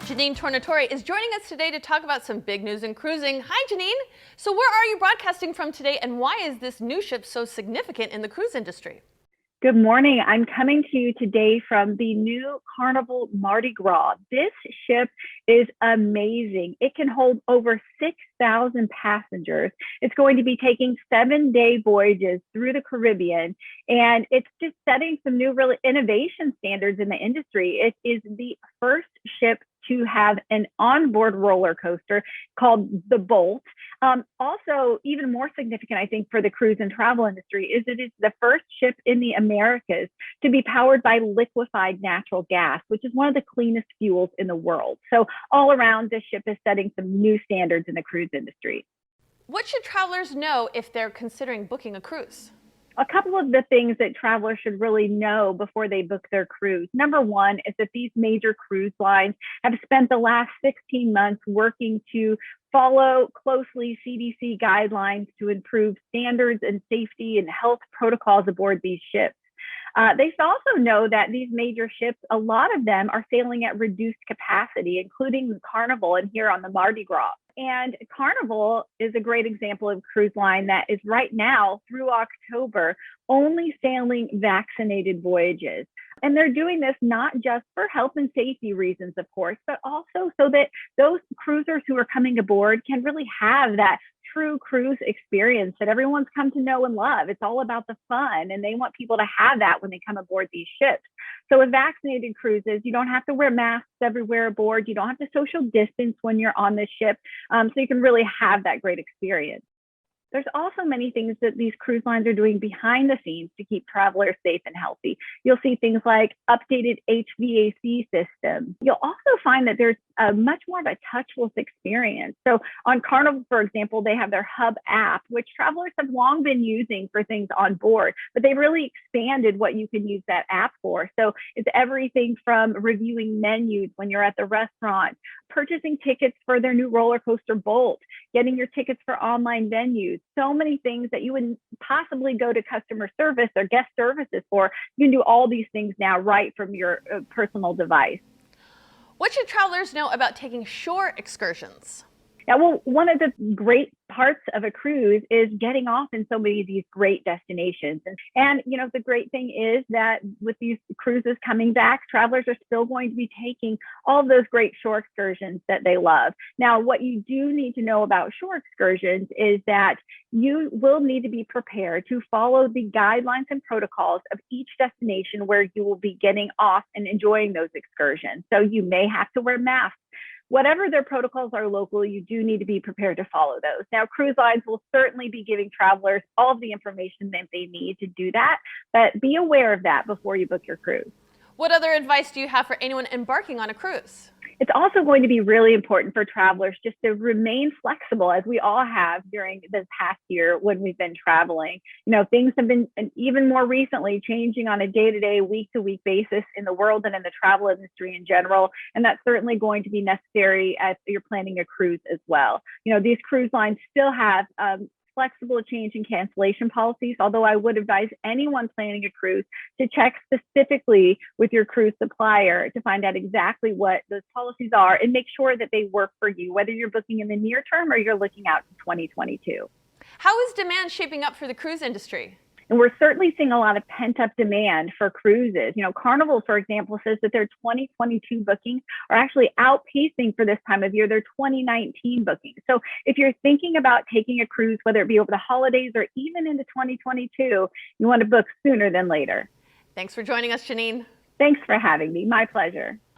Jeanenne Tornatore is joining us today to talk about some big news in cruising. Hi, Jeanenne. So where are you broadcasting from today, and why is this new ship so significant in the cruise industry? Good morning. I'm coming to you today from the new Carnival Mardi Gras. This ship is amazing. It can hold over 6,000 passengers. It's going to be taking 7-day voyages through the Caribbean, and it's just setting some new really innovation standards in the industry. It is the first ship to have an onboard roller coaster called the Bolt. Also, even more significant, I think, for the cruise and travel industry is it is the first ship in the Americas to be powered by liquefied natural gas, which is one of the cleanest fuels in the world. So all around, this ship is setting some new standards in the cruise industry. What should travelers know if they're considering booking a cruise? A couple of the things that travelers should really know before they book their cruise. Number one is that these major cruise lines have spent the last 16 months working to follow closely CDC guidelines to improve standards and safety and health protocols aboard these ships. They should also know that these major ships, a lot of them are sailing at reduced capacity, including Carnival and here on the Mardi Gras. And Carnival is a great example of a cruise line that is right now through October only sailing vaccinated voyages. And they're doing this not just for health and safety reasons, of course, but also so that those cruisers who are coming aboard can really have that true cruise experience that everyone's come to know and love. It's all about the fun, and they want people to have that when they come aboard these ships. So with vaccinated cruises, you don't have to wear masks everywhere aboard. You don't have to social distance when you're on the ship. So you can really have that great experience. There's also many things that these cruise lines are doing behind the scenes to keep travelers safe and healthy. You'll see things like updated HVAC systems. You'll also find that there's much more of a touchless experience. So on Carnival, for example, they have their Hub app, which travelers have long been using for things on board, but they really expanded what you can use that app for. So it's everything from reviewing menus when you're at the restaurant, purchasing tickets for their new roller coaster Bolt, getting your tickets for online venues, so many things that you wouldn't possibly go to customer service or guest services for. You can do all these things now right from your personal device. What should travelers know about taking shore excursions? Yeah, well, one of the great parts of a cruise is getting off in so many of these great destinations. And you know, the great thing is that with these cruises coming back, travelers are still going to be taking all of those great shore excursions that they love. Now, what you do need to know about shore excursions is that you will need to be prepared to follow the guidelines and protocols of each destination where you will be getting off and enjoying those excursions. So you may have to wear masks. Whatever their protocols are locally, you do need to be prepared to follow those. Now, cruise lines will certainly be giving travelers all of the information that they need to do that, but be aware of that before you book your cruise. What other advice do you have for anyone embarking on a cruise? It's also going to be really important for travelers just to remain flexible, as we all have during this past year when we've been traveling. You know, things have been, and even more recently, changing on a day-to-day, week-to-week basis in the world and in the travel industry in general. And that's certainly going to be necessary as you're planning a cruise as well. You know, these cruise lines still have flexible change and cancellation policies, although I would advise anyone planning a cruise to check specifically with your cruise supplier to find out exactly what those policies are and make sure that they work for you, whether you're booking in the near term or you're looking out to 2022. How is demand shaping up for the cruise industry? And we're certainly seeing a lot of pent-up demand for cruises. You know, Carnival, for example, says that their 2022 bookings are actually outpacing for this time of year their 2019 bookings. So if you're thinking about taking a cruise, whether it be over the holidays or even into 2022, you want to book sooner than later. Thanks for joining us, Jeanenne. Thanks for having me. My pleasure.